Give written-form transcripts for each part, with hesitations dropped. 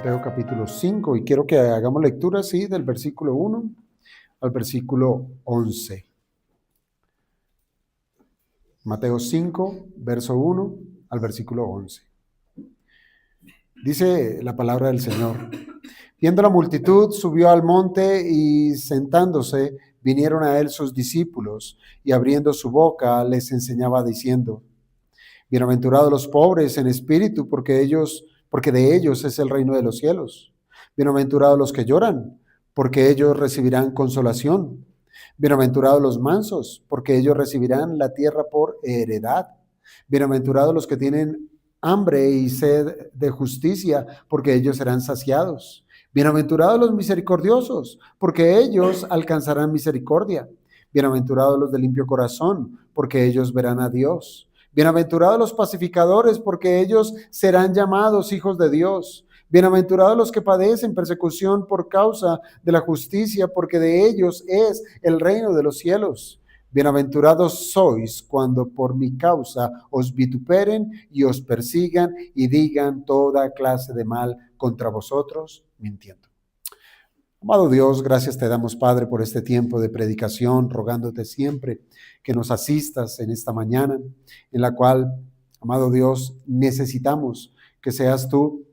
Mateo capítulo 5, y quiero que hagamos lectura, sí, del versículo 1 al versículo 11. Mateo 5, verso 1 al versículo 11. Dice la palabra del Señor: viendo la multitud, subió al monte y sentándose, vinieron a él sus discípulos, y abriendo su boca les enseñaba diciendo: bienaventurados los pobres en espíritu, porque de ellos es el reino de los cielos. Bienaventurados los que lloran, porque ellos recibirán consolación. Bienaventurados los mansos, porque ellos recibirán la tierra por heredad. Bienaventurados los que tienen hambre y sed de justicia, porque ellos serán saciados. Bienaventurados los misericordiosos, porque ellos alcanzarán misericordia. Bienaventurados los de limpio corazón, porque ellos verán a Dios. Bienaventurados los pacificadores, porque ellos serán llamados hijos de Dios. Bienaventurados los que padecen persecución por causa de la justicia, porque de ellos es el reino de los cielos. Bienaventurados sois cuando por mi causa os vituperen y os persigan y digan toda clase de mal contra vosotros, mintiendo. Amado Dios, gracias te damos, Padre, por este tiempo de predicación, rogándote siempre que nos asistas en esta mañana, en la cual, amado Dios, necesitamos que seas tú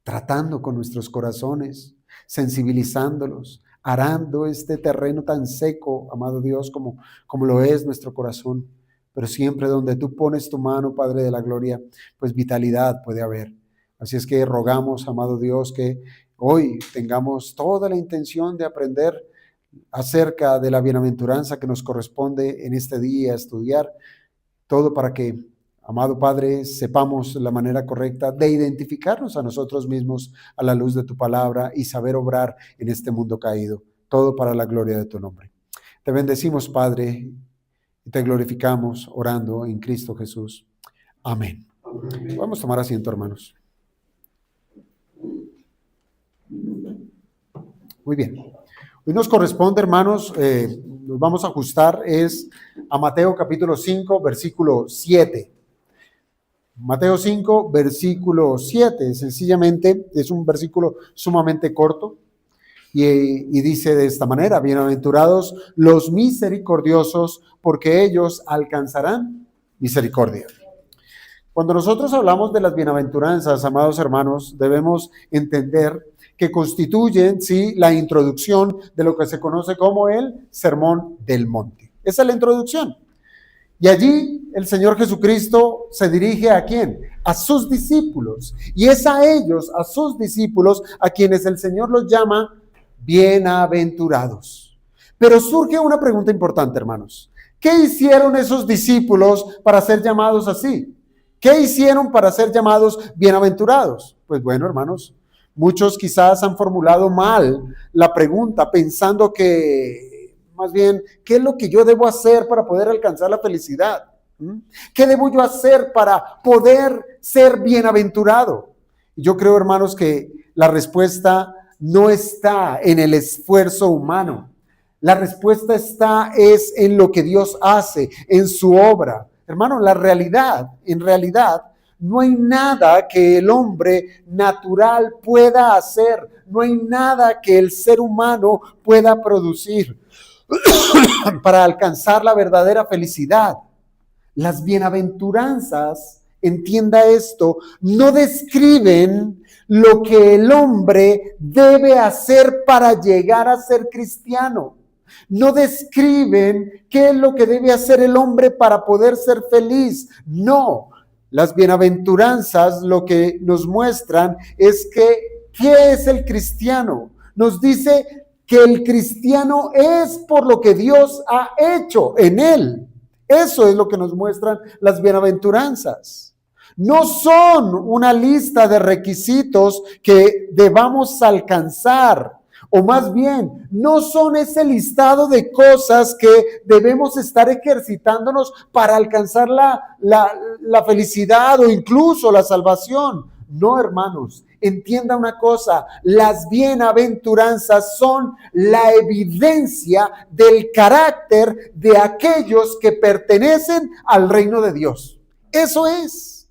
tratando con nuestros corazones, sensibilizándolos, arando este terreno tan seco, amado Dios, como lo es nuestro corazón. Pero siempre donde tú pones tu mano, Padre de la gloria, pues vitalidad puede haber. Así es que rogamos, amado Dios, que hoy tengamos toda la intención de aprender acerca de la bienaventuranza que nos corresponde en este día estudiar, todo para que, amado Padre, sepamos la manera correcta de identificarnos a nosotros mismos a la luz de tu palabra y saber obrar en este mundo caído, todo para la gloria de tu nombre. Te bendecimos, Padre, y te glorificamos orando en Cristo Jesús. Amén. Vamos a tomar asiento, hermanos. Muy bien. Hoy nos corresponde, hermanos, nos vamos a ajustar, es a Mateo capítulo 5, versículo 7. Mateo 5, versículo 7, sencillamente es un versículo sumamente corto y dice de esta manera: bienaventurados los misericordiosos, porque ellos alcanzarán misericordia. Cuando nosotros hablamos de las bienaventuranzas, amados hermanos, debemos entender que constituyen, sí, la introducción de lo que se conoce como el Sermón del Monte. Esa es la introducción. Y allí el Señor Jesucristo se dirige ¿a quién? A sus discípulos. Y es a ellos, a sus discípulos, a quienes el Señor los llama bienaventurados. Pero surge una pregunta importante, hermanos. ¿Qué hicieron esos discípulos para ser llamados así? ¿Qué hicieron para ser llamados bienaventurados? Pues bueno, hermanos, muchos quizás han formulado mal la pregunta pensando que, más bien, ¿qué es lo que yo debo hacer para poder alcanzar la felicidad? ¿Qué debo yo hacer para poder ser bienaventurado? Yo creo, hermanos, que la respuesta no está en el esfuerzo humano. La respuesta es en lo que Dios hace, en su obra. Hermano, en realidad, no hay nada que el hombre natural pueda hacer, no hay nada que el ser humano pueda producir para alcanzar la verdadera felicidad. Las bienaventuranzas, entienda esto, no describen lo que el hombre debe hacer para llegar a ser cristiano. No describen qué es lo que debe hacer el hombre para poder ser feliz. No, las bienaventuranzas lo que nos muestran es que, ¿qué es el cristiano? Nos dice que el cristiano es por lo que Dios ha hecho en él. Eso es lo que nos muestran las bienaventuranzas. No son una lista de requisitos que debamos alcanzar. O más bien, no son ese listado de cosas que debemos estar ejercitándonos para alcanzar la felicidad o incluso la salvación. No, hermanos, entienda una cosa: las bienaventuranzas son la evidencia del carácter de aquellos que pertenecen al reino de Dios. Eso es.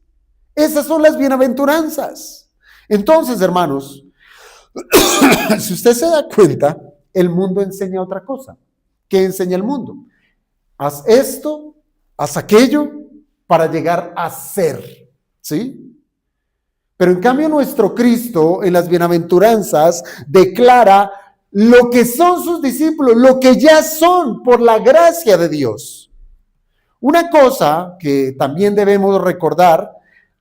Esas son las bienaventuranzas. Entonces, hermanos, si usted se da cuenta, el mundo enseña otra cosa. ¿Qué enseña el mundo? Haz esto, haz aquello para llegar a ser, ¿sí? Pero en cambio nuestro Cristo en las bienaventuranzas declara lo que son sus discípulos, lo que ya son por la gracia de Dios. Una cosa que también debemos recordar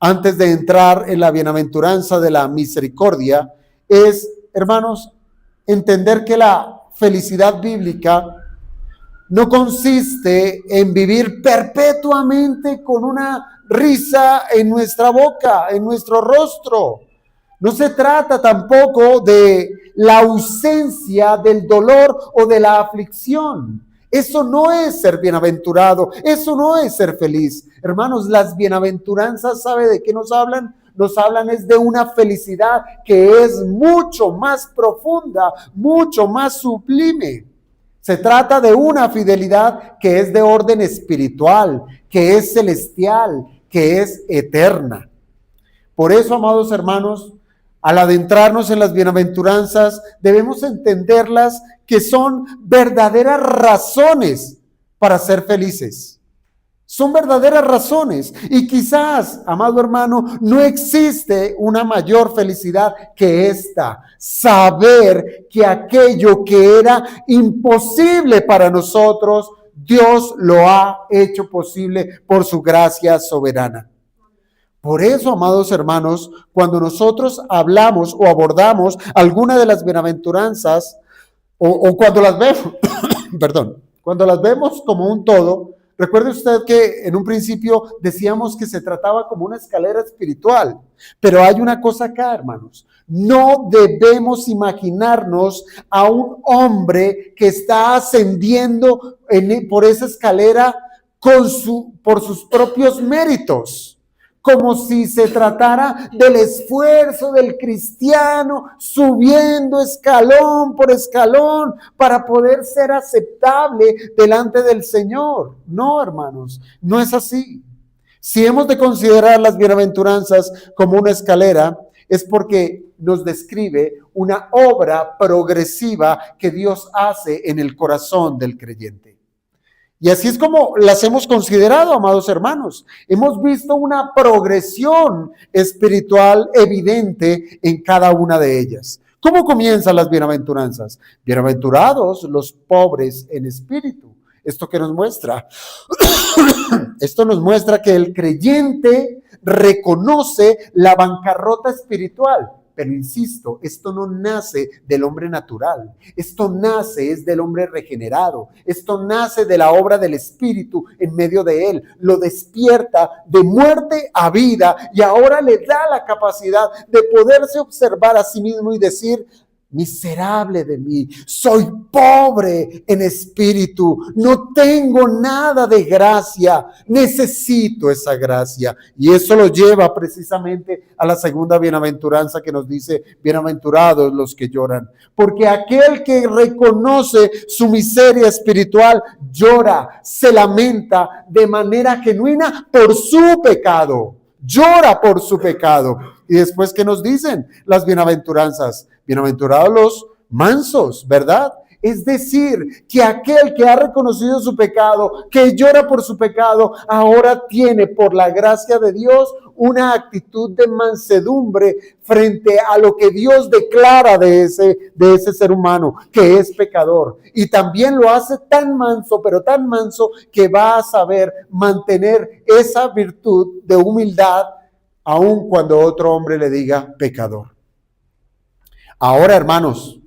antes de entrar en la bienaventuranza de la misericordia es, hermanos, entender que la felicidad bíblica no consiste en vivir perpetuamente con una risa en nuestra boca, en nuestro rostro. No se trata tampoco de la ausencia del dolor o de la aflicción. Eso no es ser bienaventurado, eso no es ser feliz. Hermanos, las bienaventuranzas, ¿sabe de qué nos hablan? Nos hablan es de una felicidad que es mucho más profunda, mucho más sublime. Se trata de una fidelidad que es de orden espiritual, que es celestial, que es eterna. Por eso, amados hermanos, al adentrarnos en las bienaventuranzas, debemos entenderlas que son verdaderas razones para ser felices. Son verdaderas razones. Y quizás, amado hermano, no existe una mayor felicidad que esta. Saber que aquello que era imposible para nosotros, Dios lo ha hecho posible por su gracia soberana. Por eso, amados hermanos, cuando nosotros hablamos o abordamos alguna de las bienaventuranzas, o cuando las vemos, perdón, cuando las vemos como un todo, recuerde usted que en un principio decíamos que se trataba como una escalera espiritual, pero hay una cosa acá, hermanos. No debemos imaginarnos a un hombre que está ascendiendo por esa escalera por sus propios méritos, como si se tratara del esfuerzo del cristiano subiendo escalón por escalón para poder ser aceptable delante del Señor. No, hermanos, no es así. Si hemos de considerar las bienaventuranzas como una escalera, es porque nos describe una obra progresiva que Dios hace en el corazón del creyente. Y así es como las hemos considerado, amados hermanos. Hemos visto una progresión espiritual evidente en cada una de ellas. ¿Cómo comienzan las bienaventuranzas? Bienaventurados los pobres en espíritu. ¿Esto qué nos muestra? Esto nos muestra que el creyente reconoce la bancarrota espiritual. Pero insisto, esto no nace del hombre natural, esto nace es del hombre regenerado, esto nace de la obra del Espíritu en medio de él, lo despierta de muerte a vida y ahora le da la capacidad de poderse observar a sí mismo y decir: miserable de mí, soy pobre en espíritu, no tengo nada de gracia, necesito esa gracia. Y eso lo lleva precisamente a la segunda bienaventuranza que nos dice: bienaventurados los que lloran, porque aquel que reconoce su miseria espiritual llora, se lamenta de manera genuina por su pecado, llora por su pecado. Y después, ¿qué nos dicen las bienaventuranzas? Bienaventurados los mansos, ¿verdad? Es decir, que aquel que ha reconocido su pecado, que llora por su pecado, ahora tiene por la gracia de Dios una actitud de mansedumbre frente a lo que Dios declara de ese ser humano, que es pecador. Y también lo hace tan manso, pero tan manso, que va a saber mantener esa virtud de humildad, aun cuando otro hombre le diga pecador. Ahora, hermanos,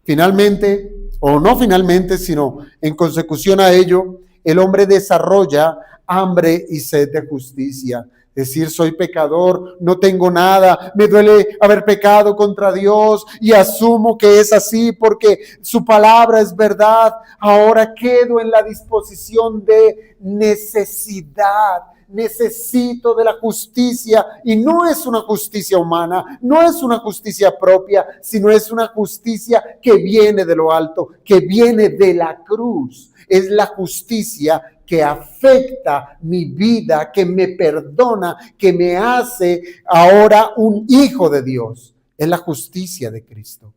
finalmente, o no finalmente, sino en consecución a ello, el hombre desarrolla hambre y sed de justicia. Decir: soy pecador, no tengo nada, me duele haber pecado contra Dios y asumo que es así porque su palabra es verdad. Ahora quedo en la disposición de necesidad, necesito de la justicia, y no es una justicia humana, no es una justicia propia, sino es una justicia que viene de lo alto, que viene de la cruz. Es la justicia que afecta mi vida, que me perdona, que me hace ahora un hijo de Dios. Es la justicia de Cristo.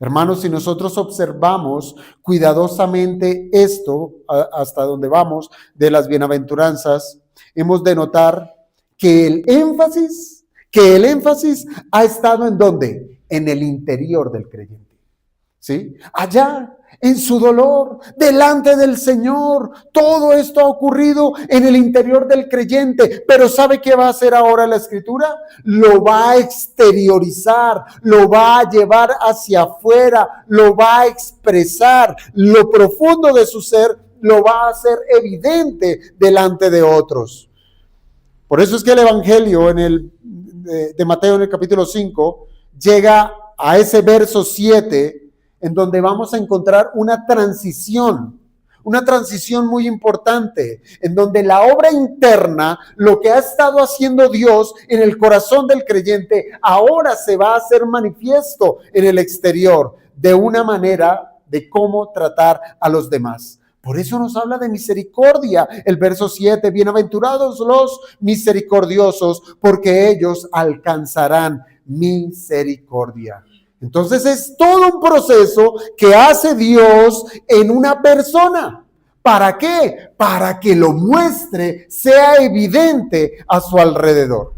Hermanos, si nosotros observamos cuidadosamente esto, hasta donde vamos, de las bienaventuranzas, hemos de notar que el énfasis ha estado ¿en dónde? En el interior del creyente. ¿Sí? Allá, en su dolor, delante del Señor. Todo esto ha ocurrido en el interior del creyente. Pero ¿sabe qué va a hacer ahora la Escritura? Lo va a exteriorizar, lo va a llevar hacia afuera, lo va a expresar. Lo profundo de su ser lo va a hacer evidente delante de otros. Por eso es que el Evangelio de Mateo en el capítulo 5 llega a ese verso 7, en donde vamos a encontrar una transición muy importante, en donde la obra interna, lo que ha estado haciendo Dios en el corazón del creyente, ahora se va a hacer manifiesto en el exterior, de una manera de cómo tratar a los demás. Por eso nos habla de misericordia. El verso 7, bienaventurados los misericordiosos, porque ellos alcanzarán misericordia. Entonces es todo un proceso que hace Dios en una persona. ¿Para qué? Para que lo muestre, sea evidente a su alrededor.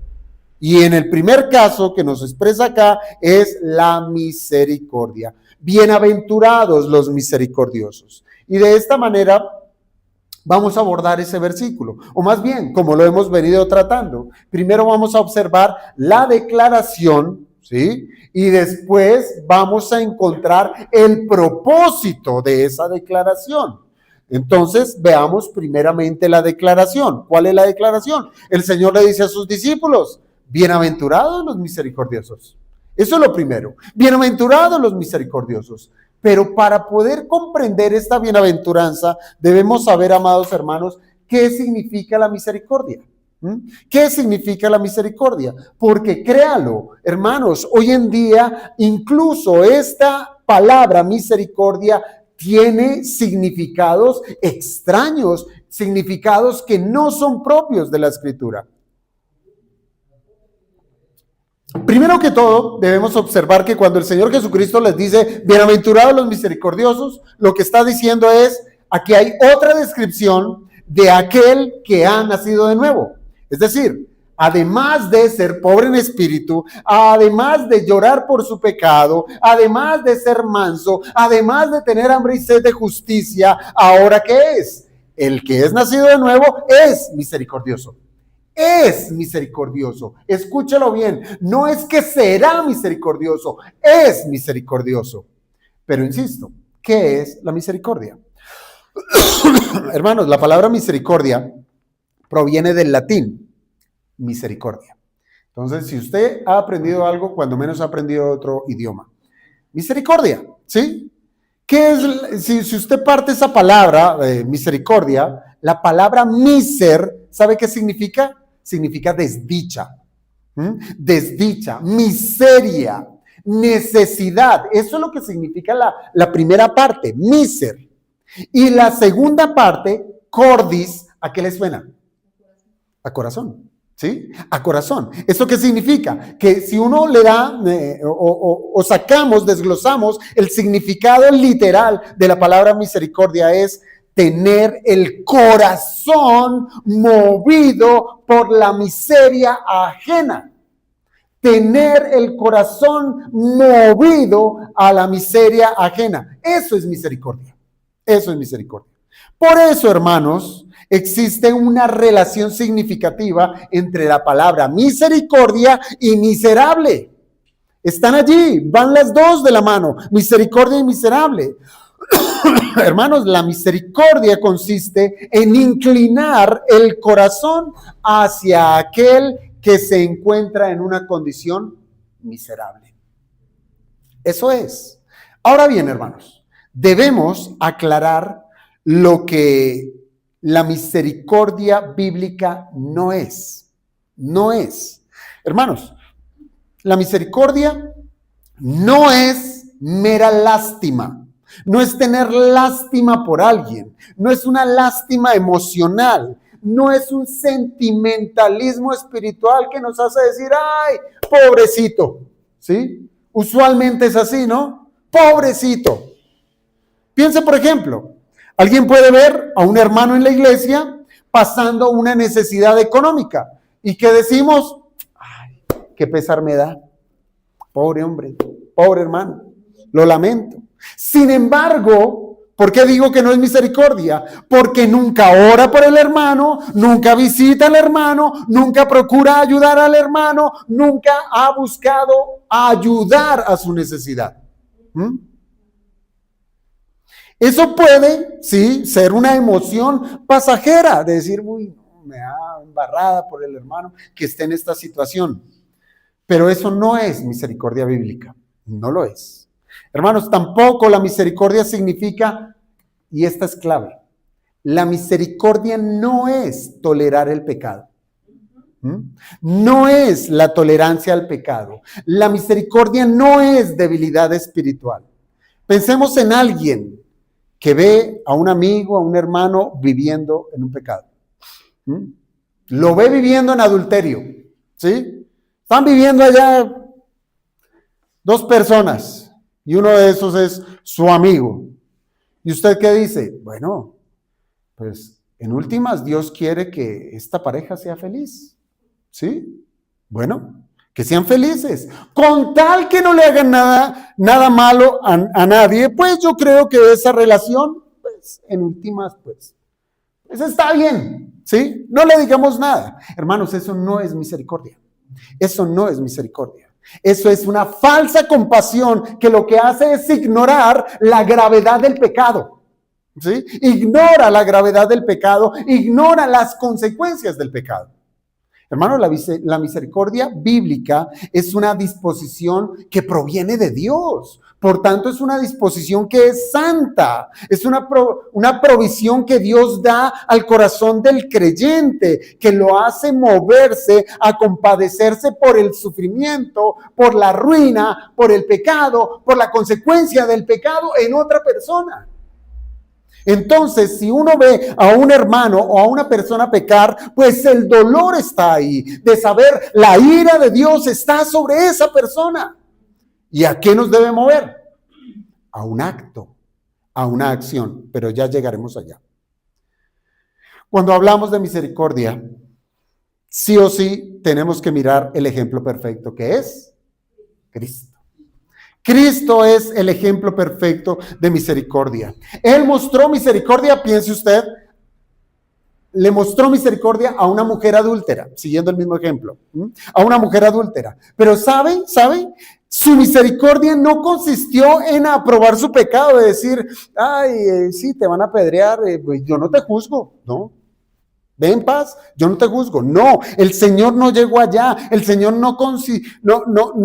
Y en el primer caso que nos expresa acá es la misericordia. Bienaventurados los misericordiosos. Y de esta manera vamos a abordar ese versículo, o más bien, como lo hemos venido tratando. Primero vamos a observar la declaración, ¿sí? Y después vamos a encontrar el propósito de esa declaración. Entonces, veamos primeramente la declaración. ¿Cuál es la declaración? El Señor le dice a sus discípulos, bienaventurados los misericordiosos. Eso es lo primero. Bienaventurados los misericordiosos. Pero para poder comprender esta bienaventuranza, debemos saber, amados hermanos, qué significa la misericordia. ¿Qué significa la misericordia? Porque créalo, hermanos, hoy en día incluso esta palabra misericordia tiene significados extraños, significados que no son propios de la Escritura. Primero que todo, debemos observar que cuando el Señor Jesucristo les dice, bienaventurados los misericordiosos, lo que está diciendo es, aquí hay otra descripción de aquel que ha nacido de nuevo. Es decir, además de ser pobre en espíritu, además de llorar por su pecado, además de ser manso, además de tener hambre y sed de justicia, ¿ahora qué es? El que es nacido de nuevo es misericordioso. Es misericordioso. Escúchalo bien. No es que será misericordioso, es misericordioso. Pero insisto, ¿qué es la misericordia? Hermanos, la palabra misericordia proviene del latín, misericordia. Entonces, si usted ha aprendido algo, cuando menos ha aprendido otro idioma. Misericordia, ¿sí? ¿Qué es? Si usted parte esa palabra, misericordia, la palabra miser, ¿sabe qué significa? Significa desdicha. Desdicha, miseria, necesidad. Eso es lo que significa la primera parte, miser. Y la segunda parte, cordis, ¿a qué le suena? A corazón. ¿Sí? A corazón. ¿Esto qué significa? Que si uno le da o sacamos, desglosamos el significado literal de la palabra misericordia es tener el corazón movido por la miseria ajena. Tener el corazón movido a la miseria ajena. Eso es misericordia. Eso es misericordia. Por eso, hermanos, existe una relación significativa entre la palabra misericordia y miserable. Están allí, van las dos de la mano, misericordia y miserable. Hermanos, la misericordia consiste en inclinar el corazón hacia aquel que se encuentra en una condición miserable. Eso es. Ahora bien, hermanos, debemos aclarar lo que la misericordia bíblica no es. No es. Hermanos, la misericordia no es mera lástima. No es tener lástima por alguien. No es una lástima emocional. No es un sentimentalismo espiritual que nos hace decir, ay, pobrecito. ¿Sí? Usualmente es así, ¿no? Pobrecito. Piense, por ejemplo, alguien puede ver a un hermano en la iglesia pasando una necesidad económica y que decimos, ay, qué pesar me da. Pobre hombre, pobre hermano, lo lamento. Sin embargo, ¿por qué digo que no es misericordia? Porque nunca ora por el hermano, nunca visita al hermano, nunca procura ayudar al hermano, nunca ha buscado ayudar a su necesidad. Eso puede, sí, ser una emoción pasajera, de decir, uy, me da embarrada por el hermano que esté en esta situación. Pero eso no es misericordia bíblica, no lo es. Hermanos, tampoco la misericordia significa, y esta es clave, la misericordia no es tolerar el pecado. No es la tolerancia al pecado. La misericordia no es debilidad espiritual. Pensemos en alguien que ve a un amigo, a un hermano viviendo en un pecado. Lo ve viviendo en adulterio, ¿sí? Están viviendo allá dos personas y uno de esos es su amigo. ¿Y usted qué dice? Bueno, pues en últimas Dios quiere que esta pareja sea feliz, ¿sí? Bueno, que sean felices. Con tal que no le hagan nada malo a nadie, pues yo creo que esa relación, pues en últimas, pues está bien, ¿sí? No le digamos nada. Hermanos, eso no es misericordia. Eso no es misericordia. Eso es una falsa compasión que lo que hace es ignorar la gravedad del pecado. ¿Sí? Ignora la gravedad del pecado, ignora las consecuencias del pecado. Hermano, la misericordia bíblica es una disposición que proviene de Dios. Por tanto, es una disposición que es santa. Es una provisión que Dios da al corazón del creyente, que lo hace moverse a compadecerse por el sufrimiento, por la ruina, por el pecado, por la consecuencia del pecado en otra persona. Entonces, si uno ve a un hermano o a una persona pecar, pues el dolor está ahí, de saber la ira de Dios está sobre esa persona. ¿Y a qué nos debe mover? A un acto, a una acción, pero ya llegaremos allá. Cuando hablamos de misericordia, sí o sí tenemos que mirar el ejemplo perfecto, que es Cristo. Cristo es el ejemplo perfecto de misericordia. Él mostró misericordia, piense usted, le mostró misericordia a una mujer adúltera, siguiendo el mismo ejemplo, a una mujer adúltera. Pero ¿sabe? Su misericordia no consistió en aprobar su pecado, de decir, ay, sí, te van a apedrear, pues yo no te juzgo, ¿no? Ve en paz, yo no te juzgo. No, el Señor no llegó allá, el Señor no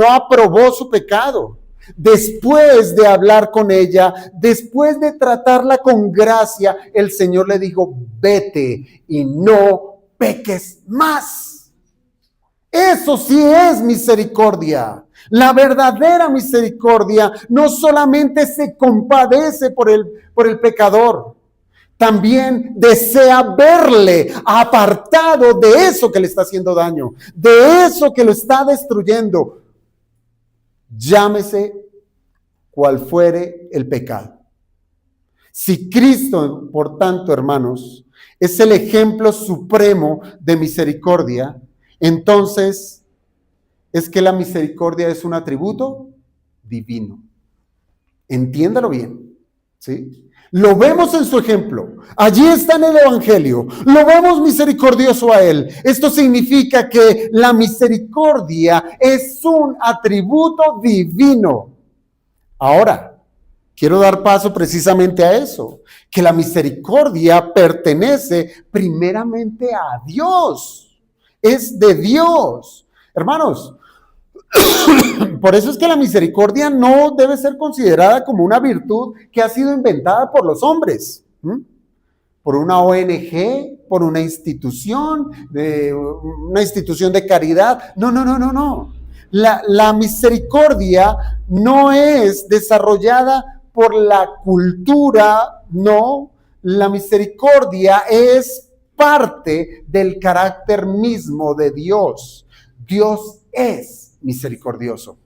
aprobó su pecado. Después de hablar con ella, después de tratarla con gracia, el Señor le dijo, vete y no peques más. Eso sí es misericordia. La verdadera misericordia no solamente se compadece por el pecador, también desea verle apartado de eso que le está haciendo daño, de eso que lo está destruyendo. Llámese cual fuere el pecado. Si Cristo, por tanto, hermanos, es el ejemplo supremo de misericordia, entonces es que la misericordia es un atributo divino. Entiéndalo bien, ¿sí? Lo vemos en su ejemplo. Allí está en el Evangelio. Lo vemos misericordioso a Él. Esto significa que la misericordia es un atributo divino. Ahora, quiero dar paso precisamente a eso. Que la misericordia pertenece primeramente a Dios. Es de Dios. Hermanos, por eso es que la misericordia no debe ser considerada como una virtud que ha sido inventada por los hombres. por una ONG, por una institución de caridad. No, no, no, no, no. La misericordia no es desarrollada por la cultura, no. La misericordia es parte del carácter mismo de Dios. Dios es misericordioso.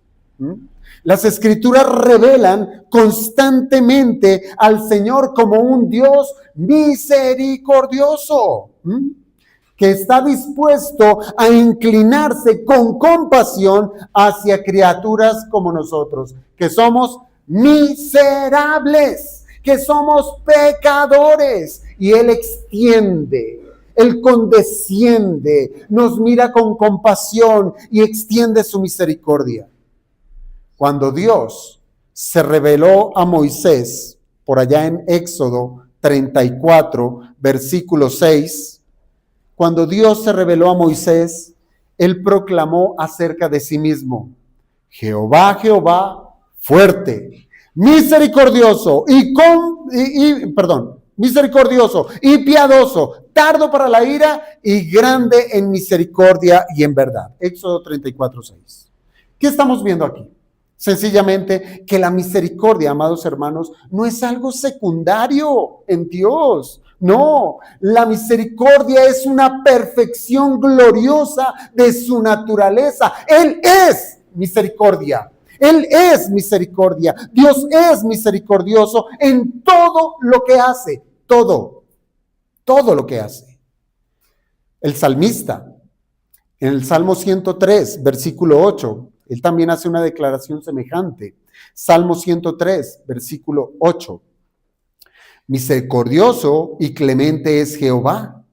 Las escrituras revelan constantemente al Señor como un Dios misericordioso, que está dispuesto a inclinarse con compasión hacia criaturas como nosotros, que somos miserables, que somos pecadores, y Él extiende, Él condesciende, nos mira con compasión y extiende su misericordia. Cuando Dios se reveló a Moisés, por allá en Éxodo 34, versículo 6, cuando Dios se reveló a Moisés, Él proclamó acerca de sí mismo: Jehová, Jehová, fuerte, misericordioso misericordioso y piadoso, tardo para la ira y grande en misericordia y en verdad. Éxodo 34, 6. ¿Qué estamos viendo aquí? Sencillamente que la misericordia, amados hermanos, no es algo secundario en Dios. No, la misericordia es una perfección gloriosa de su naturaleza. Él es misericordia. Él es misericordia. Dios es misericordioso en todo lo que hace. Todo lo que hace. El salmista, en el Salmo 103, versículo 8, él también hace una declaración semejante. Salmo 103, versículo 8. Misericordioso y clemente es Jehová,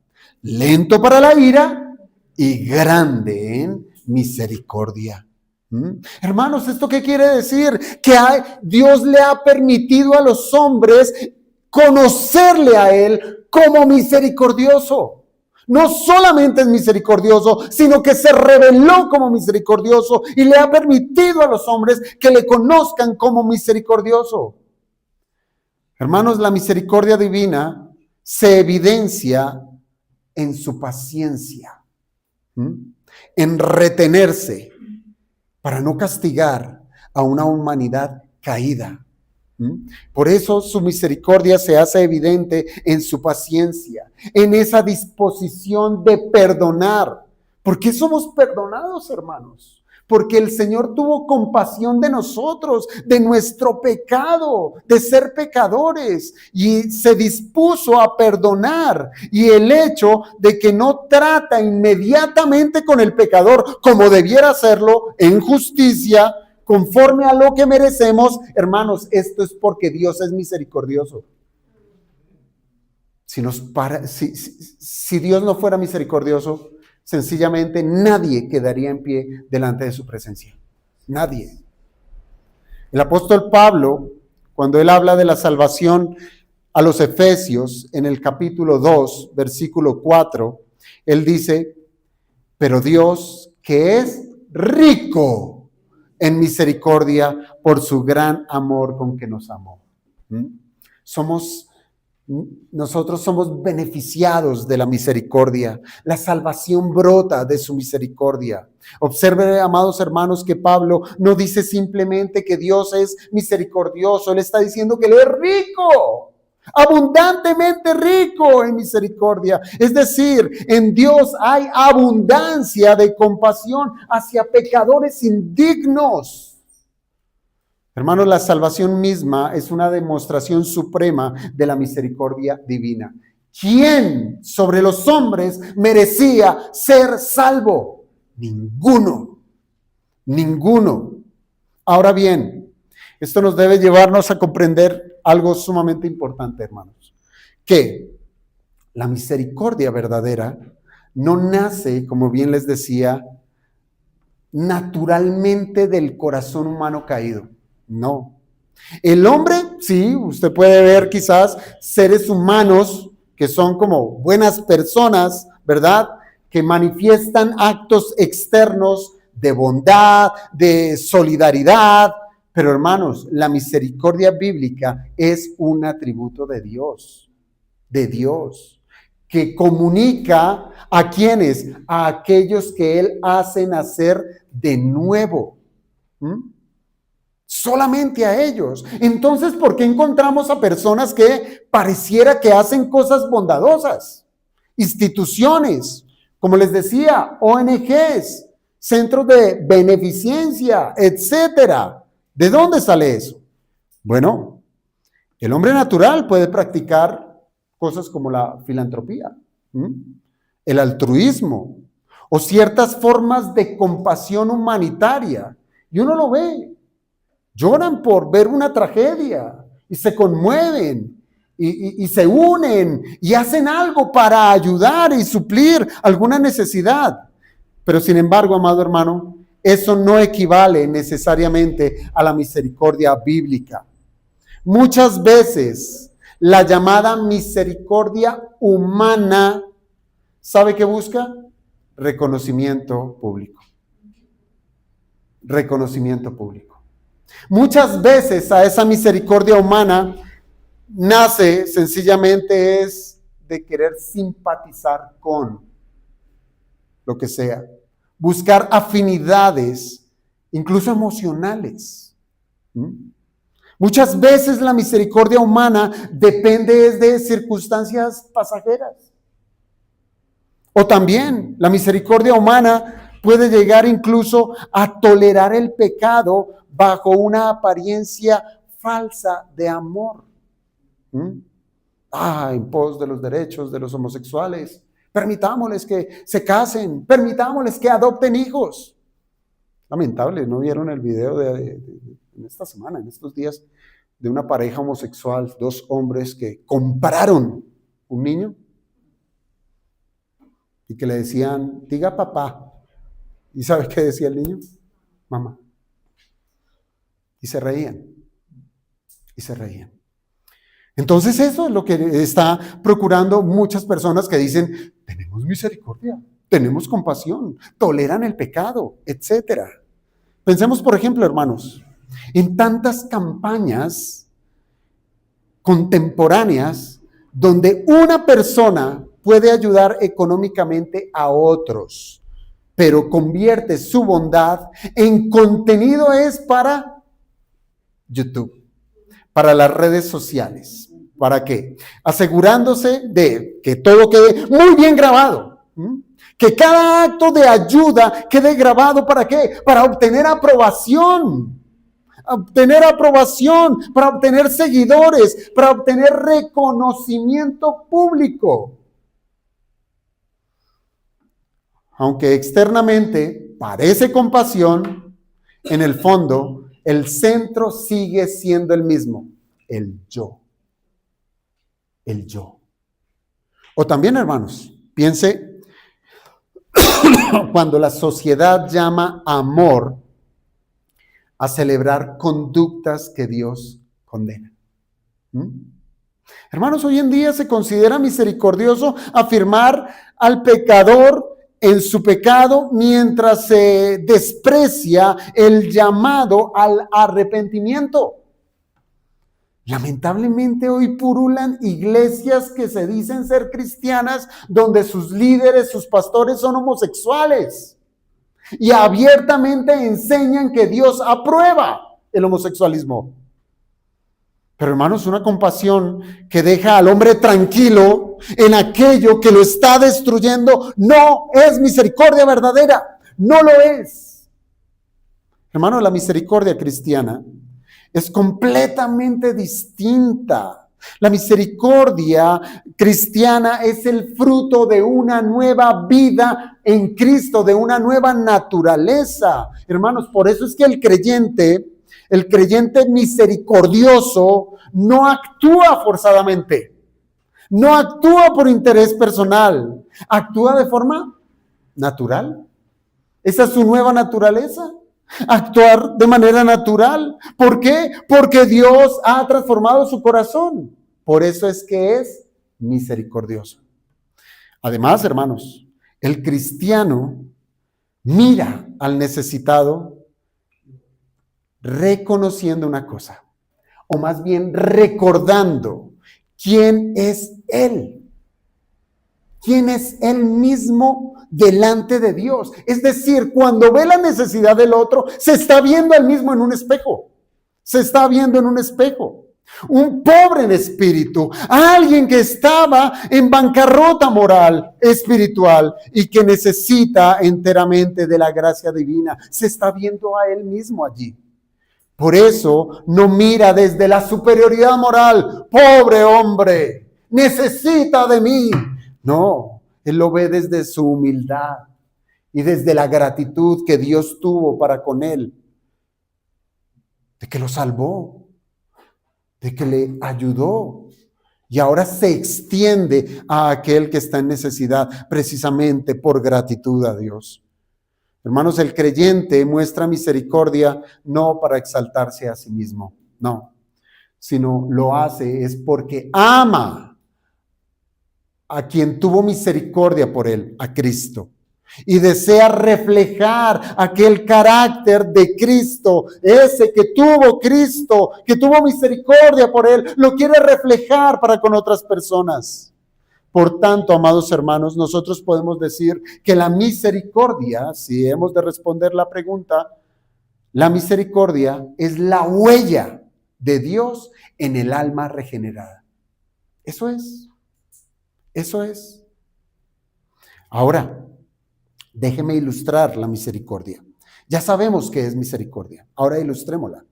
lento para la ira y grande en misericordia. Hermanos, ¿esto qué quiere decir? Que Dios le ha permitido a los hombres conocerle a Él como misericordioso. No solamente es misericordioso, sino que se reveló como misericordioso y le ha permitido a los hombres que le conozcan como misericordioso. Hermanos, la misericordia divina se evidencia en su paciencia, en retenerse para no castigar a una humanidad caída. Por eso su misericordia se hace evidente en su paciencia, en esa disposición de perdonar. ¿Por qué somos perdonados, hermanos? Porque el Señor tuvo compasión de nosotros, de nuestro pecado, de ser pecadores, y se dispuso a perdonar. Y el hecho de que no trata inmediatamente con el pecador como debiera hacerlo en justicia, conforme a lo que merecemos, hermanos, esto es porque Dios es misericordioso. Si Dios no fuera misericordioso, sencillamente nadie quedaría en pie delante de su presencia. Nadie. El apóstol Pablo, cuando él habla de la salvación a los Efesios, en el capítulo 2, versículo 4, él dice: pero Dios, que es rico en misericordia por su gran amor con que nos amó. Nosotros somos beneficiados de la misericordia. La salvación brota de su misericordia. Observen, amados hermanos, que Pablo no dice simplemente que Dios es misericordioso. Él está diciendo que Él es rico, abundantemente rico en misericordia. Es decir, en Dios hay abundancia de compasión hacia pecadores indignos. Hermanos, la salvación misma es una demostración suprema de la misericordia divina. ¿Quién sobre los hombres merecía ser salvo? Ninguno. Ninguno. Ahora bien, esto nos debe llevarnos a comprender algo sumamente importante, hermanos. Que la misericordia verdadera no nace, como bien les decía, naturalmente del corazón humano caído. No. El hombre, sí, usted puede ver quizás seres humanos que son como buenas personas, ¿verdad? Que manifiestan actos externos de bondad, de solidaridad. Pero hermanos, la misericordia bíblica es un atributo de Dios. de Dios, que comunica a quienes, a aquellos que Él hace nacer de nuevo. Solamente a ellos. Entonces, ¿por qué encontramos a personas que pareciera que hacen cosas bondadosas? Instituciones, como les decía, ONGs, centros de beneficencia, etcétera. ¿De dónde sale eso? Bueno, el hombre natural puede practicar cosas como la filantropía, el altruismo o ciertas formas de compasión humanitaria. Y uno lo ve. Lloran por ver una tragedia y se conmueven y se unen y hacen algo para ayudar y suplir alguna necesidad. Pero sin embargo, amado hermano, eso no equivale necesariamente a la misericordia bíblica. Muchas veces la llamada misericordia humana, ¿sabe qué busca? Reconocimiento público. Reconocimiento público. Muchas veces a esa misericordia humana nace sencillamente es de querer simpatizar con lo que sea, buscar afinidades, incluso emocionales. Muchas veces la misericordia humana depende de circunstancias pasajeras. O también la misericordia humana puede llegar incluso a tolerar el pecado bajo una apariencia falsa de amor. En pos de los derechos de los homosexuales. Permitámosles que se casen, permitámosles que adopten hijos. Lamentable, ¿no vieron el video de esta semana, en estos días, de una pareja homosexual, 2 hombres que compraron un niño y que le decían, diga papá? ¿Y sabe qué decía el niño? Mamá. Y se reían. Y se reían. Entonces eso es lo que está procurando muchas personas que dicen, tenemos misericordia, tenemos compasión, toleran el pecado, etcétera. Pensemos, por ejemplo, hermanos, en tantas campañas contemporáneas donde una persona puede ayudar económicamente a otros, pero convierte su bondad en contenido es para YouTube, para las redes sociales. ¿Para qué? Asegurándose de que todo quede muy bien grabado. Que cada acto de ayuda quede grabado. ¿Para qué? Para obtener aprobación. Para obtener seguidores, para obtener reconocimiento público. Aunque externamente parece compasión, en el fondo el centro sigue siendo el mismo, el yo. El yo. O también, hermanos, piense cuando la sociedad llama amor a celebrar conductas que Dios condena. Hermanos, hoy en día se considera misericordioso afirmar al pecador en su pecado mientras se desprecia el llamado al arrepentimiento. Lamentablemente hoy purulan iglesias que se dicen ser cristianas donde sus líderes, sus pastores son homosexuales y abiertamente enseñan que Dios aprueba el homosexualismo. Pero hermanos, una compasión que deja al hombre tranquilo en aquello que lo está destruyendo no es misericordia verdadera, no lo es. Hermanos, la misericordia cristiana es completamente distinta. La misericordia cristiana es el fruto de una nueva vida en Cristo, de una nueva naturaleza. Hermanos, por eso es que el creyente misericordioso no actúa forzadamente, no actúa por interés personal, actúa de forma natural. Esa es su nueva naturaleza. Actuar de manera natural. ¿Por qué? Porque Dios ha transformado su corazón. Por eso es que es misericordioso. Además, hermanos, el cristiano mira al necesitado reconociendo una cosa, o más bien recordando quién es Él? ¿Quién es Él mismo delante de Dios? Es decir, cuando ve la necesidad del otro, se está viendo a Él mismo en un espejo. Se está viendo en un espejo. Un pobre en espíritu, alguien que estaba en bancarrota moral, espiritual, y que necesita enteramente de la gracia divina. Se está viendo a Él mismo allí. Por eso no mira desde la superioridad moral. Pobre hombre, necesita de mí. No, Él lo ve desde su humildad y desde la gratitud que Dios tuvo para con él, de que lo salvó, de que le ayudó. Y ahora se extiende a aquel que está en necesidad, precisamente por gratitud a Dios. Hermanos, el creyente muestra misericordia no para exaltarse a sí mismo, no, sino lo hace es porque ama a quien tuvo misericordia por él, a Cristo. Y desea reflejar aquel carácter de Cristo, ese que tuvo Cristo, que tuvo misericordia por él, lo quiere reflejar para con otras personas. Por tanto, amados hermanos, nosotros podemos decir que la misericordia, si hemos de responder la pregunta, la misericordia es la huella de Dios en el alma regenerada. Eso es. Eso es. Ahora, déjeme ilustrar la misericordia. Ya sabemos qué es misericordia. Ahora ilustrémosla.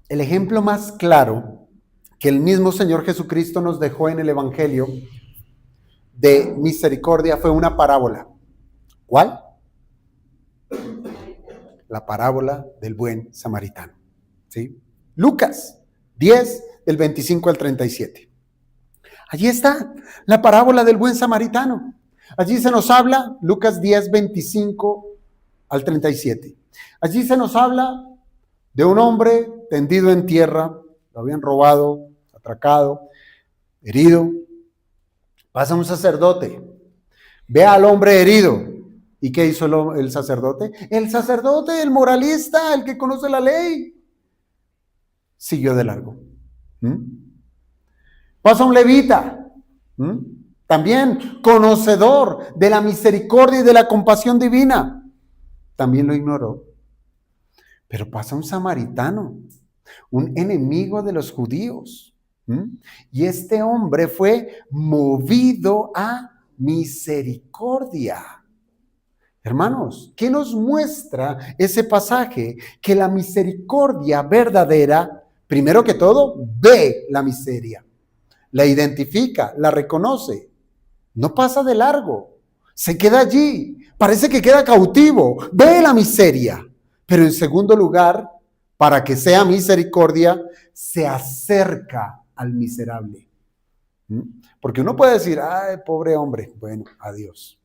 El ejemplo más claro que el mismo Señor Jesucristo nos dejó en el Evangelio de misericordia fue una parábola. ¿Cuál? La parábola del buen samaritano. ¿Sí? Lucas 10, del 25 al 37. Allí está la parábola del buen samaritano. Allí se nos habla, Lucas 10, 25 al 37. Allí se nos habla de un hombre tendido en tierra, lo habían robado, atracado, herido. Pasa un sacerdote, ve al hombre herido. ¿Y qué hizo el sacerdote? El sacerdote, el moralista, el que conoce la ley, siguió de largo. Pasa un levita, también conocedor de la misericordia y de la compasión divina, también lo ignoró. Pero pasa un samaritano, un enemigo de los judíos, y este hombre fue movido a misericordia. Hermanos, ¿qué nos muestra ese pasaje? Que la misericordia verdadera, primero que todo, ve la miseria, la identifica, la reconoce, no pasa de largo, se queda allí, parece que queda cautivo, ve la miseria, pero en segundo lugar, para que sea misericordia, se acerca al miserable. Porque uno puede decir, ay, pobre hombre, bueno, adiós.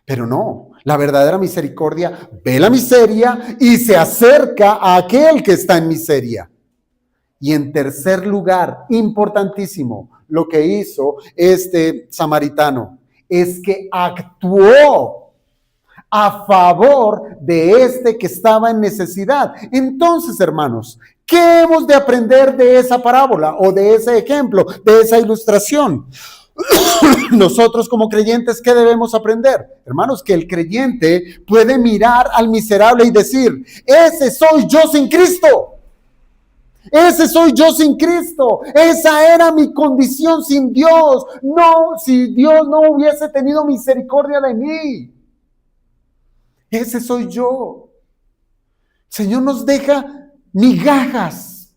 Pero no, la verdadera misericordia ve la miseria y se acerca a aquel que está en miseria. Y en tercer lugar, importantísimo, lo que hizo este samaritano es que actuó a favor de este que estaba en necesidad. Entonces, hermanos, ¿qué hemos de aprender de esa parábola o de ese ejemplo, de esa ilustración? Nosotros como creyentes, ¿qué debemos aprender? Hermanos, que el creyente puede mirar al miserable y decir, ese soy yo sin Cristo. Ese soy yo sin Cristo. Esa era mi condición sin Dios. No, si Dios no hubiese tenido misericordia de mí. Ese soy yo. El Señor nos deja migajas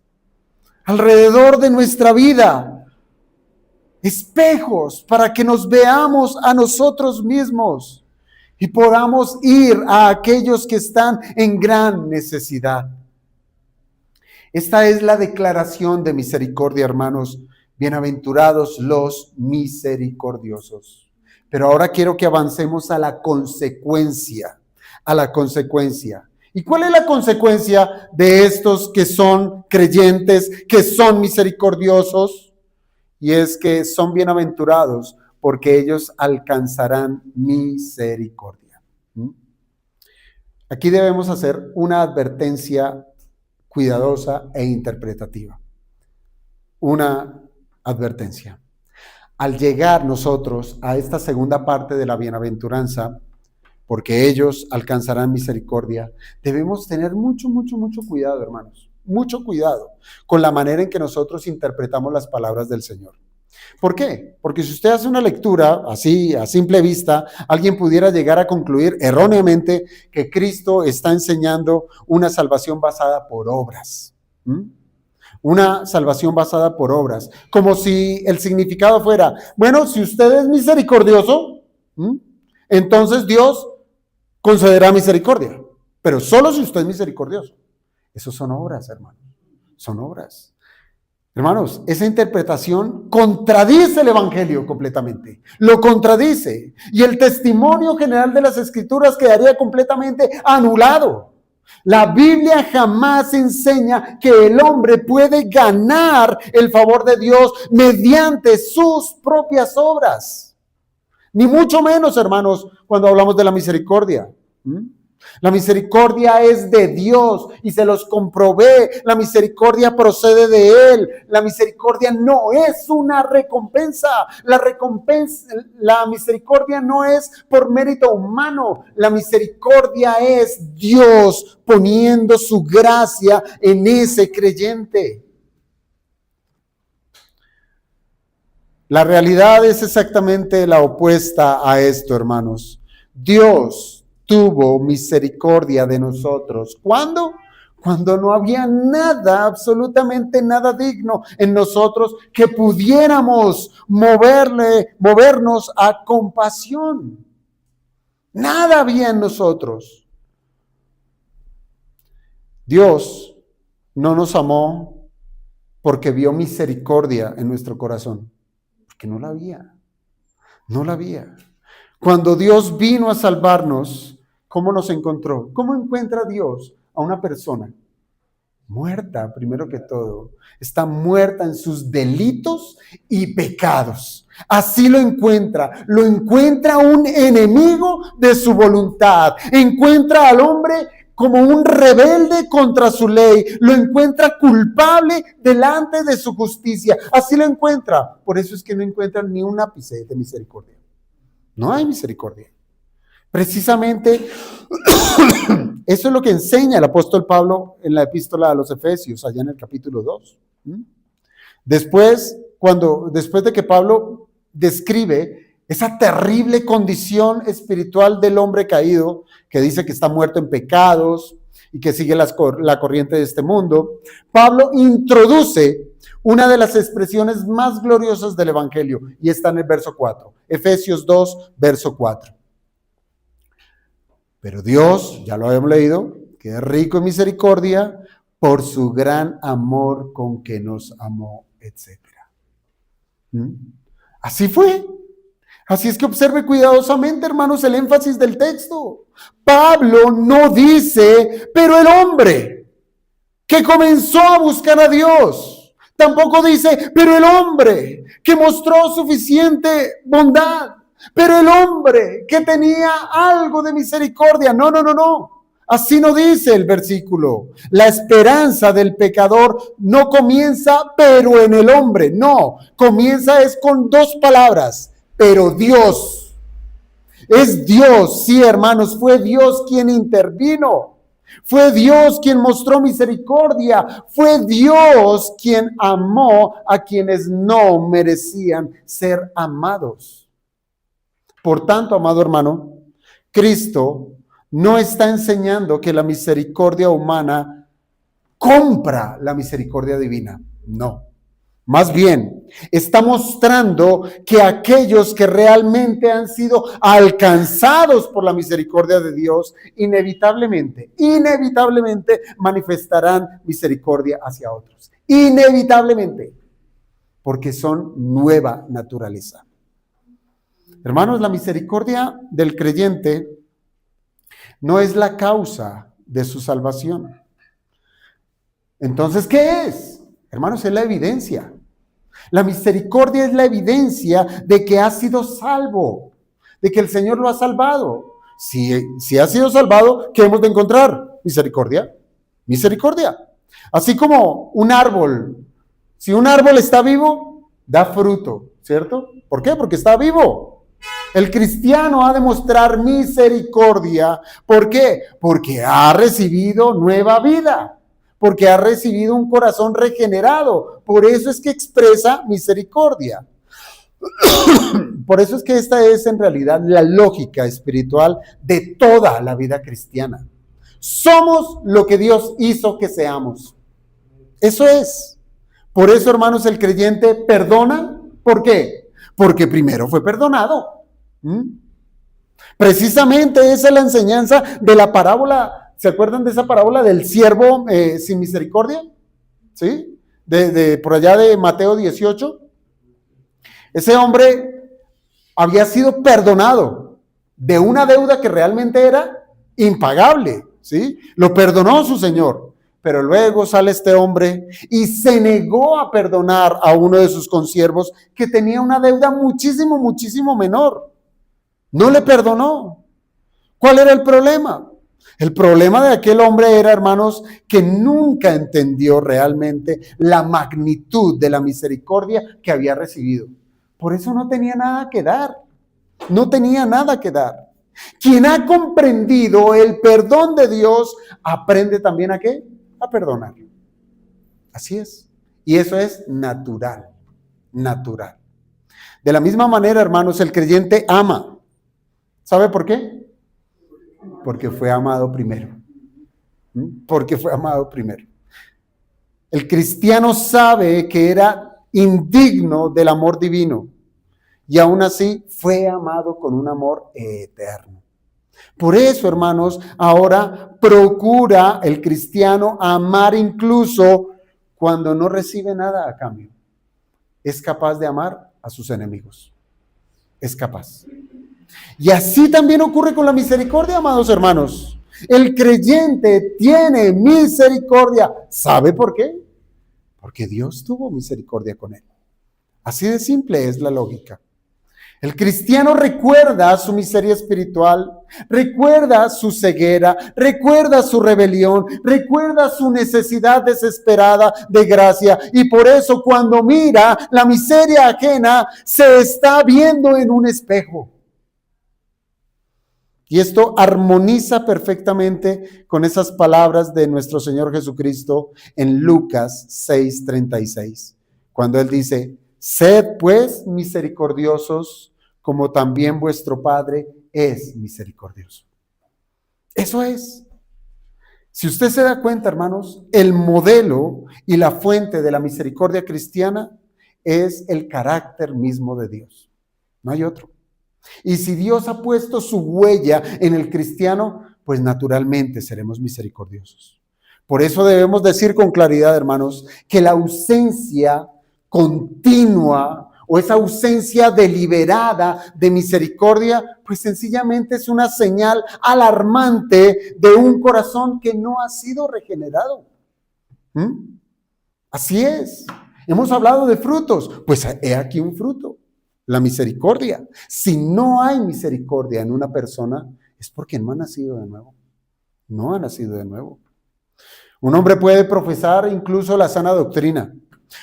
alrededor de nuestra vida. Espejos para que nos veamos a nosotros mismos y podamos ir a aquellos que están en gran necesidad. Esta es la declaración de misericordia, hermanos. Bienaventurados los misericordiosos. Pero ahora quiero que avancemos a la consecuencia. ¿Y cuál es la consecuencia de estos que son creyentes, que son misericordiosos? Y es que son bienaventurados porque ellos alcanzarán misericordia. Aquí debemos hacer una advertencia cuidadosa e interpretativa. Una advertencia. Al llegar nosotros a esta segunda parte de la bienaventuranza, porque ellos alcanzarán misericordia, debemos tener mucho cuidado, hermanos. Mucho cuidado con la manera en que nosotros interpretamos las palabras del Señor. ¿Por qué? Porque si usted hace una lectura así, a simple vista, alguien pudiera llegar a concluir erróneamente que Cristo está enseñando una salvación basada por obras. Una salvación basada por obras. Como si el significado fuera, bueno, si usted es misericordioso, entonces Dios concederá misericordia. Pero solo si usted es misericordioso. Eso son obras, hermanos. Son obras. Hermanos, esa interpretación contradice el Evangelio completamente. Lo contradice. Y el testimonio general de las Escrituras quedaría completamente anulado. La Biblia jamás enseña que el hombre puede ganar el favor de Dios mediante sus propias obras. Ni mucho menos, hermanos, cuando hablamos de la misericordia. La misericordia es de Dios y se los comprobé. La misericordia procede de Él. La misericordia no es una recompensa. La misericordia no es por mérito humano. La misericordia es Dios poniendo su gracia en ese creyente. La realidad es exactamente la opuesta a esto, hermanos. Dios tuvo misericordia de nosotros. ¿Cuándo? Cuando no había nada, absolutamente nada digno en nosotros que pudiéramos movernos a compasión. Nada había en nosotros. Dios no nos amó porque vio misericordia en nuestro corazón, porque no la había. No la había. Cuando Dios vino a salvarnos, ¿cómo nos encontró? ¿Cómo encuentra Dios a una persona? Muerta, primero que todo. Está muerta en sus delitos y pecados. Así lo encuentra. Lo encuentra un enemigo de su voluntad. Encuentra al hombre como un rebelde contra su ley. Lo encuentra culpable delante de su justicia. Así lo encuentra. Por eso es que no encuentra ni un ápice de misericordia. No hay misericordia. Precisamente eso es lo que enseña el apóstol Pablo en la epístola a los Efesios, allá en el capítulo 2. Después de que Pablo describe esa terrible condición espiritual del hombre caído, que dice que está muerto en pecados y que sigue la corriente de este mundo, Pablo introduce una de las expresiones más gloriosas del Evangelio, y está en el verso 4, Efesios 2, verso 4. Pero Dios, ya lo habíamos leído, que es rico en misericordia, por su gran amor con que nos amó, etc. Así fue. Así es que observe cuidadosamente, hermanos, el énfasis del texto. Pablo no dice, pero el hombre que comenzó a buscar a Dios. Tampoco dice, pero el hombre que mostró suficiente bondad. Pero el hombre que tenía algo de misericordia. No. Así no dice el versículo. La esperanza del pecador no comienza, pero en el hombre. No, comienza es con dos palabras. Pero Dios. Es Dios, sí, hermanos, fue Dios quien intervino. Fue Dios quien mostró misericordia. Fue Dios quien amó a quienes no merecían ser amados. Por tanto, amado hermano, Cristo no está enseñando que la misericordia humana compra la misericordia divina. No. Más bien, está mostrando que aquellos que realmente han sido alcanzados por la misericordia de Dios, inevitablemente manifestarán misericordia hacia otros. Inevitablemente, porque son nueva naturaleza. Hermanos, la misericordia del creyente no es la causa de su salvación. Entonces, ¿qué es? Hermanos, es la evidencia. La misericordia es la evidencia de que ha sido salvo, de que el Señor lo ha salvado. Si ha sido salvado, ¿qué hemos de encontrar? Misericordia. Misericordia. Así como un árbol, si un árbol está vivo, da fruto, ¿cierto? ¿Por qué? Porque está vivo. El cristiano ha de mostrar misericordia. ¿Por qué? Porque ha recibido nueva vida, porque ha recibido un corazón regenerado. Por eso es que expresa misericordia. Por eso es que esta es en realidad la lógica espiritual de toda la vida cristiana. Somos lo que Dios hizo que seamos. Eso es. Por eso, hermanos, el creyente perdona. ¿Por qué? Porque primero fue perdonado. Precisamente esa es la enseñanza de la parábola. ¿Se acuerdan de esa parábola del siervo sin misericordia? ¿Sí? Por allá de Mateo 18. Ese hombre había sido perdonado de una deuda que realmente era impagable, ¿sí? Lo perdonó su señor, pero luego sale este hombre y se negó a perdonar a uno de sus consiervos que tenía una deuda muchísimo, muchísimo menor. No le perdonó. ¿Cuál era el problema? El problema de aquel hombre era, hermanos, que nunca entendió realmente la magnitud de la misericordia que había recibido. Por eso no tenía nada que dar. No tenía nada que dar. Quien ha comprendido el perdón de Dios, aprende también ¿a qué? A perdonar. Así es. Y eso es natural. Natural. De la misma manera, hermanos, el creyente ama. ¿Sabe por qué? Porque fue amado primero. Porque fue amado primero. El cristiano sabe que era indigno del amor divino y aún así fue amado con un amor eterno. Por eso, hermanos, ahora procura el cristiano amar incluso cuando no recibe nada a cambio. Es capaz de amar a sus enemigos. Es capaz. Y así también ocurre con la misericordia, amados hermanos. El creyente tiene misericordia. ¿Sabe por qué? Porque Dios tuvo misericordia con él. Así de simple es la lógica. El cristiano recuerda su miseria espiritual, recuerda su ceguera, recuerda su rebelión, recuerda su necesidad desesperada de gracia, y por eso cuando mira la miseria ajena se está viendo en un espejo. Y esto armoniza perfectamente con esas palabras de nuestro Señor Jesucristo en Lucas 6:36, cuando Él dice: sed pues misericordiosos, como también vuestro Padre es misericordioso. Eso es. Si usted se da cuenta, hermanos, el modelo y la fuente de la misericordia cristiana es el carácter mismo de Dios. No hay otro. Y si Dios ha puesto su huella en el cristiano, pues naturalmente seremos misericordiosos. Por eso debemos decir con claridad, hermanos, que la ausencia continua o esa ausencia deliberada de misericordia, pues sencillamente es una señal alarmante de un corazón que no ha sido regenerado. Así es. Hemos hablado de frutos, pues he aquí un fruto. La misericordia. Si no hay misericordia en una persona, es porque no ha nacido de nuevo. No ha nacido de nuevo. Un hombre puede profesar incluso la sana doctrina.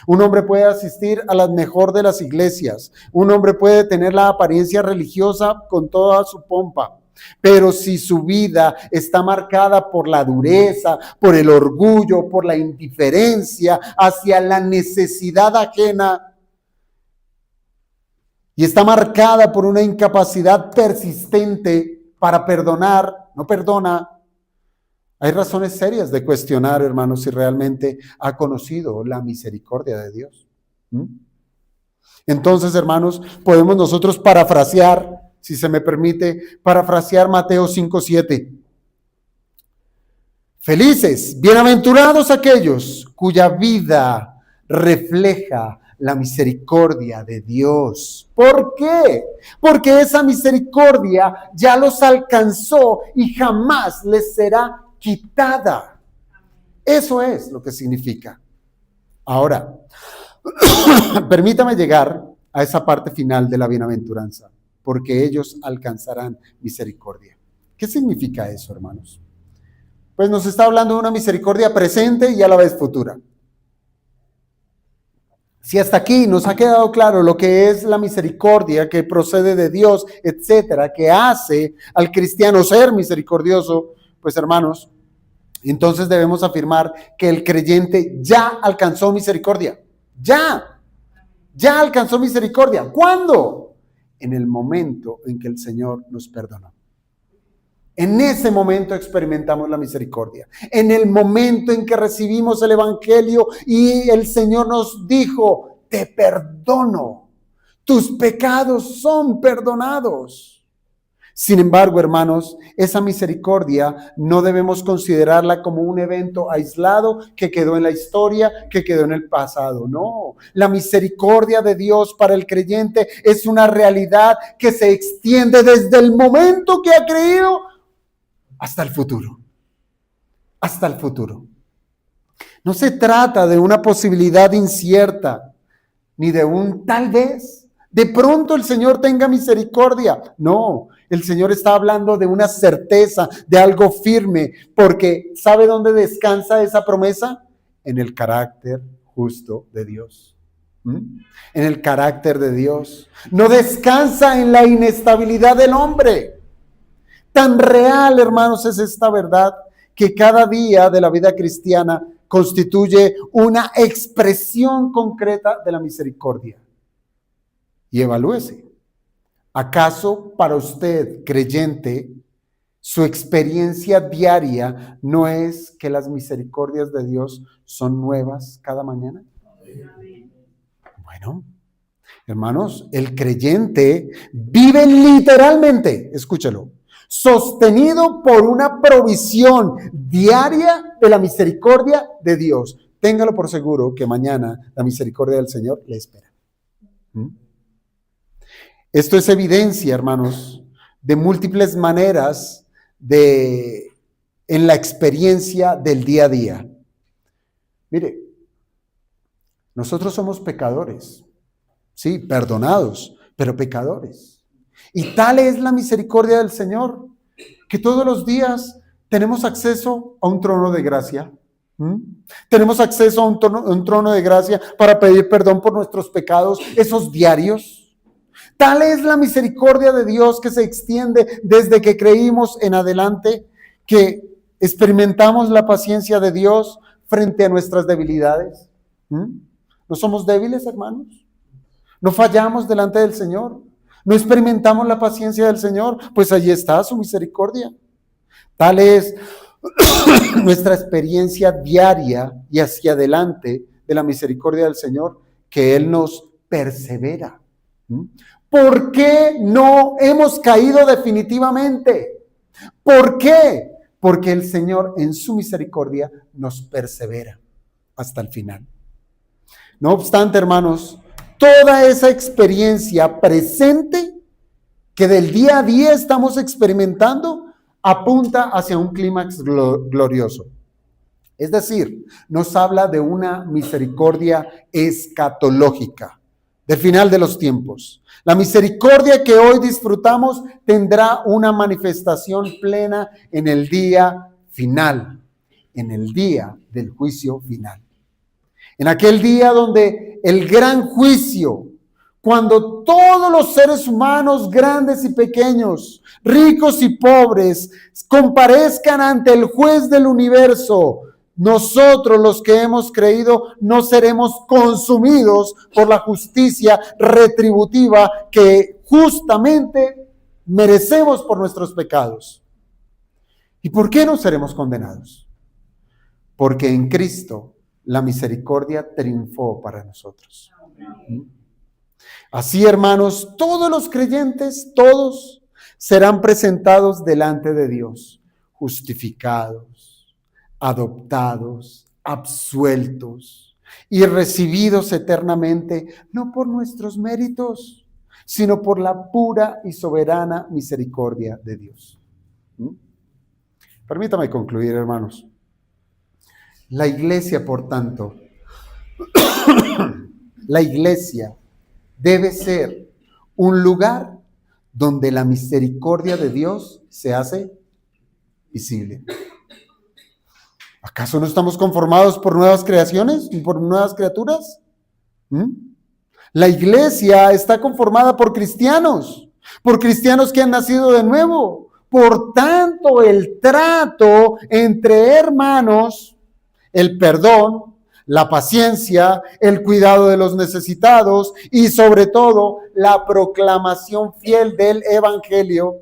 Un hombre puede asistir a la mejor de las iglesias. Un hombre puede tener la apariencia religiosa con toda su pompa. Pero si su vida está marcada por la dureza, por el orgullo, por la indiferencia hacia la necesidad ajena, y está marcada por una incapacidad persistente para perdonar, no perdona, hay razones serias de cuestionar, hermanos, si realmente ha conocido la misericordia de Dios. Entonces, hermanos, podemos nosotros parafrasear, si se me permite, parafrasear Mateo 5:7. Felices, bienaventurados aquellos cuya vida refleja la misericordia de Dios. ¿Por qué? Porque esa misericordia ya los alcanzó y jamás les será quitada. Eso es lo que significa. Ahora, permítame llegar a esa parte final de la bienaventuranza, porque ellos alcanzarán misericordia. ¿Qué significa eso, hermanos? Pues nos está hablando de una misericordia presente y a la vez futura. Si hasta aquí nos ha quedado claro lo que es la misericordia que procede de Dios, etcétera, que hace al cristiano ser misericordioso, pues hermanos, entonces debemos afirmar que el creyente ya alcanzó misericordia. Ya alcanzó misericordia. ¿Cuándo? En el momento en que el Señor nos perdonó. En ese momento experimentamos la misericordia. En el momento en que recibimos el Evangelio y el Señor nos dijo, te perdono, tus pecados son perdonados. Sin embargo, hermanos, esa misericordia no debemos considerarla como un evento aislado que quedó en la historia, que quedó en el pasado. No, la misericordia de Dios para el creyente es una realidad que se extiende desde el momento que ha creído hasta el futuro. Hasta el futuro. No se trata de una posibilidad incierta, ni de un tal vez. De pronto el Señor tenga misericordia. No, el Señor está hablando de una certeza, de algo firme, porque ¿sabe dónde descansa esa promesa? En el carácter justo de Dios. En el carácter de Dios. No descansa en la inestabilidad del hombre. Tan real, hermanos, es esta verdad que cada día de la vida cristiana constituye una expresión concreta de la misericordia. Y evalúese. ¿Acaso para usted, creyente, su experiencia diaria no es que las misericordias de Dios son nuevas cada mañana? Bueno, hermanos, el creyente vive literalmente, escúchelo, sostenido por una provisión diaria de la misericordia de Dios. Téngalo por seguro que mañana la misericordia del Señor le espera. Esto es evidencia, hermanos, de múltiples maneras en la experiencia del día a día. Mire, nosotros somos pecadores, sí, perdonados, pero pecadores. Y tal es la misericordia del Señor, que todos los días tenemos acceso a un trono de gracia. Tenemos acceso a un trono de gracia para pedir perdón por nuestros pecados, esos diarios. Tal es la misericordia de Dios que se extiende desde que creímos en adelante, que experimentamos la paciencia de Dios frente a nuestras debilidades. ¿No somos débiles, hermanos? ¿No fallamos delante del Señor? ¿No experimentamos la paciencia del Señor? Pues allí está su misericordia. Tal es nuestra experiencia diaria y hacia adelante de la misericordia del Señor, que Él nos persevera. ¿Por qué no hemos caído definitivamente? ¿Por qué? Porque el Señor en su misericordia nos persevera hasta el final. No obstante, hermanos, toda esa experiencia presente que del día a día estamos experimentando apunta hacia un clímax glorioso. Es decir, nos habla de una misericordia escatológica, del final de los tiempos. La misericordia que hoy disfrutamos tendrá una manifestación plena en el día final, en el día del juicio final. En aquel día donde el gran juicio, cuando todos los seres humanos, grandes y pequeños, ricos y pobres, comparezcan ante el juez del universo, nosotros los que hemos creído no seremos consumidos por la justicia retributiva que justamente merecemos por nuestros pecados. ¿Y por qué no seremos condenados? Porque en Cristo la misericordia triunfó para nosotros. Así, hermanos, todos los creyentes, todos serán presentados delante de Dios, justificados, adoptados, absueltos y recibidos eternamente, no por nuestros méritos, sino por la pura y soberana misericordia de Dios. Permítame concluir, hermanos. La iglesia, por tanto, la iglesia debe ser un lugar donde la misericordia de Dios se hace visible. ¿Acaso no estamos conformados por nuevas creaciones y por nuevas criaturas? ¿Mm? La iglesia está conformada por cristianos que han nacido de nuevo. Por tanto, el trato entre hermanos, el perdón, la paciencia, el cuidado de los necesitados y sobre todo la proclamación fiel del evangelio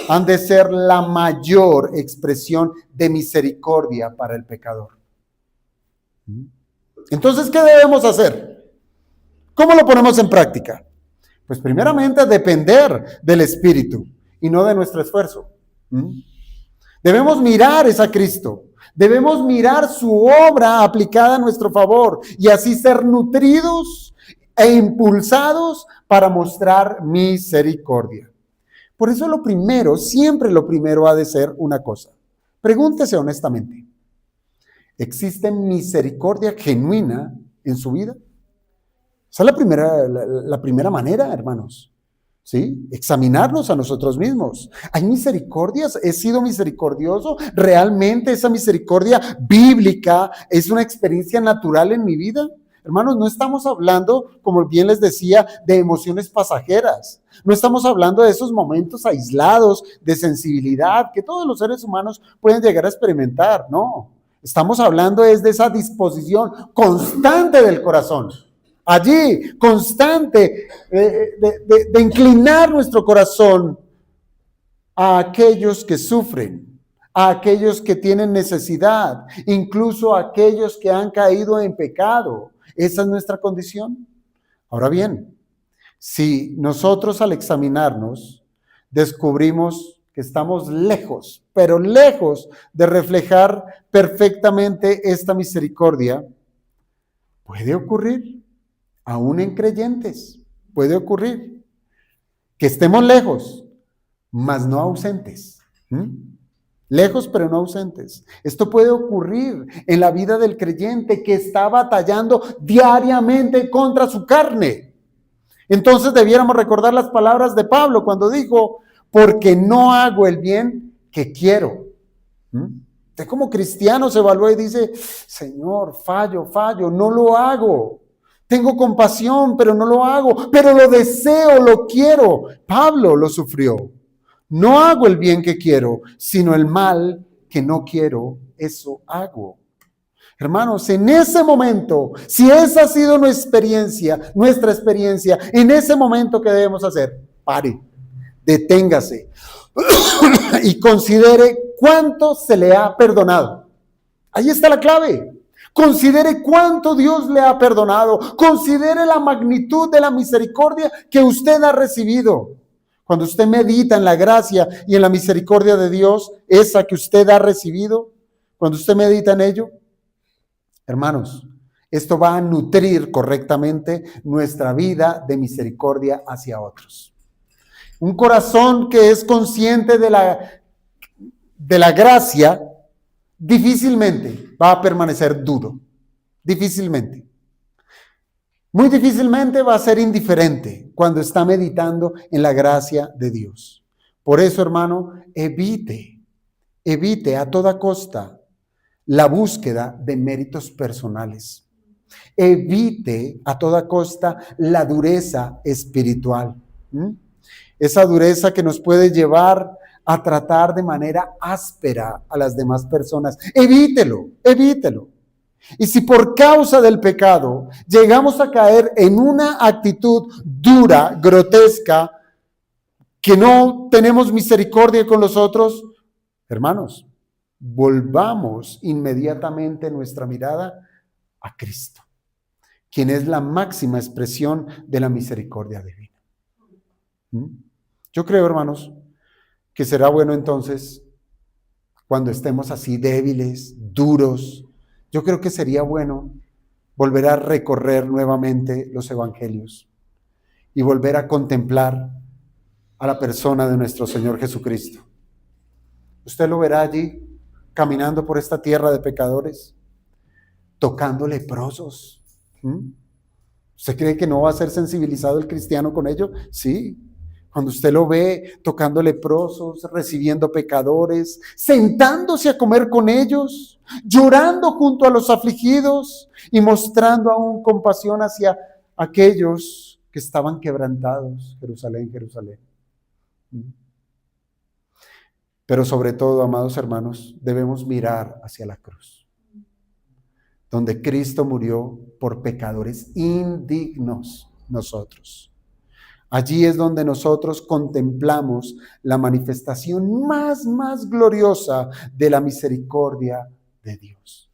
han de ser la mayor expresión de misericordia para el pecador. Entonces, ¿qué debemos hacer? ¿Cómo lo ponemos en práctica? Pues primeramente depender del Espíritu y no de nuestro esfuerzo. Debemos mirar a Cristo. Debemos mirar su obra aplicada a nuestro favor y así ser nutridos e impulsados para mostrar misericordia. Por eso siempre lo primero ha de ser una cosa. Pregúntese honestamente, ¿existe misericordia genuina en su vida? Esa es la primera manera, hermanos. ¿Sí? Examinarnos a nosotros mismos. ¿Hay misericordias? ¿He sido misericordioso? ¿Realmente esa misericordia bíblica es una experiencia natural en mi vida? Hermanos, no estamos hablando, como bien les decía, de emociones pasajeras. No estamos hablando de esos momentos aislados de sensibilidad que todos los seres humanos pueden llegar a experimentar. No, estamos hablando de esa disposición constante del corazón. Allí, constante, de inclinar nuestro corazón a aquellos que sufren, a aquellos que tienen necesidad, incluso a aquellos que han caído en pecado. Esa es nuestra condición. Ahora bien, si nosotros al examinarnos descubrimos que estamos lejos, pero lejos de reflejar perfectamente esta misericordia, puede ocurrir. Aún en creyentes puede ocurrir que estemos lejos, mas no ausentes. Lejos, pero no ausentes. Esto puede ocurrir en la vida del creyente que está batallando diariamente contra su carne. Entonces debiéramos recordar las palabras de Pablo cuando dijo, porque no hago el bien que quiero. Usted como cristiano se evalúa y dice, Señor, fallo, no lo hago. Tengo compasión, pero no lo hago, pero lo deseo, lo quiero. Pablo lo sufrió. No hago el bien que quiero, sino el mal que no quiero, eso hago. Hermanos, en ese momento, si esa ha sido nuestra experiencia, en ese momento, ¿qué debemos hacer? Pare, deténgase y considere cuánto se le ha perdonado. Ahí está la clave. Considere cuánto Dios le ha perdonado. Considere la magnitud de la misericordia que usted ha recibido. Cuando usted medita en la gracia y en la misericordia de Dios, esa que usted ha recibido, cuando usted medita en ello, hermanos, esto va a nutrir correctamente nuestra vida de misericordia hacia otros. Un corazón que es consciente de la gracia, difícilmente va a permanecer duro. Difícilmente. Muy difícilmente va a ser indiferente cuando está meditando en la gracia de Dios. Por eso, hermano, evite a toda costa la búsqueda de méritos personales. Evite a toda costa la dureza espiritual. Esa dureza que nos puede llevar a tratar de manera áspera a las demás personas. Evítelo. Y si por causa del pecado llegamos a caer en una actitud dura, grotesca, que no tenemos misericordia con los otros, hermanos, volvamos inmediatamente nuestra mirada a Cristo, quien es la máxima expresión de la misericordia divina. Yo creo, hermanos, que será bueno entonces, cuando estemos así débiles, duros, yo creo que sería bueno volver a recorrer nuevamente los evangelios y volver a contemplar a la persona de nuestro Señor Jesucristo. Usted lo verá allí, caminando por esta tierra de pecadores, tocando leprosos. ¿Usted cree que no va a ser sensibilizado el cristiano con ello? Sí. Cuando usted lo ve tocando leprosos, recibiendo pecadores, sentándose a comer con ellos, llorando junto a los afligidos y mostrando aún compasión hacia aquellos que estaban quebrantados. Jerusalén, Jerusalén. Pero sobre todo, amados hermanos, debemos mirar hacia la cruz, donde Cristo murió por pecadores indignos nosotros. Allí es donde nosotros contemplamos la manifestación más gloriosa de la misericordia de Dios.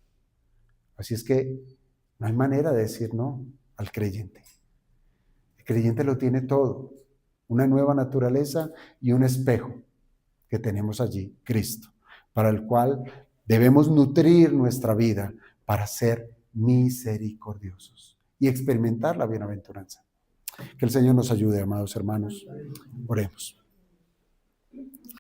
Así es que no hay manera de decir no al creyente. El creyente lo tiene todo, una nueva naturaleza y un espejo que tenemos allí, Cristo, para el cual debemos nutrir nuestra vida para ser misericordiosos y experimentar la bienaventuranza. Que el Señor nos ayude, amados hermanos. Oremos.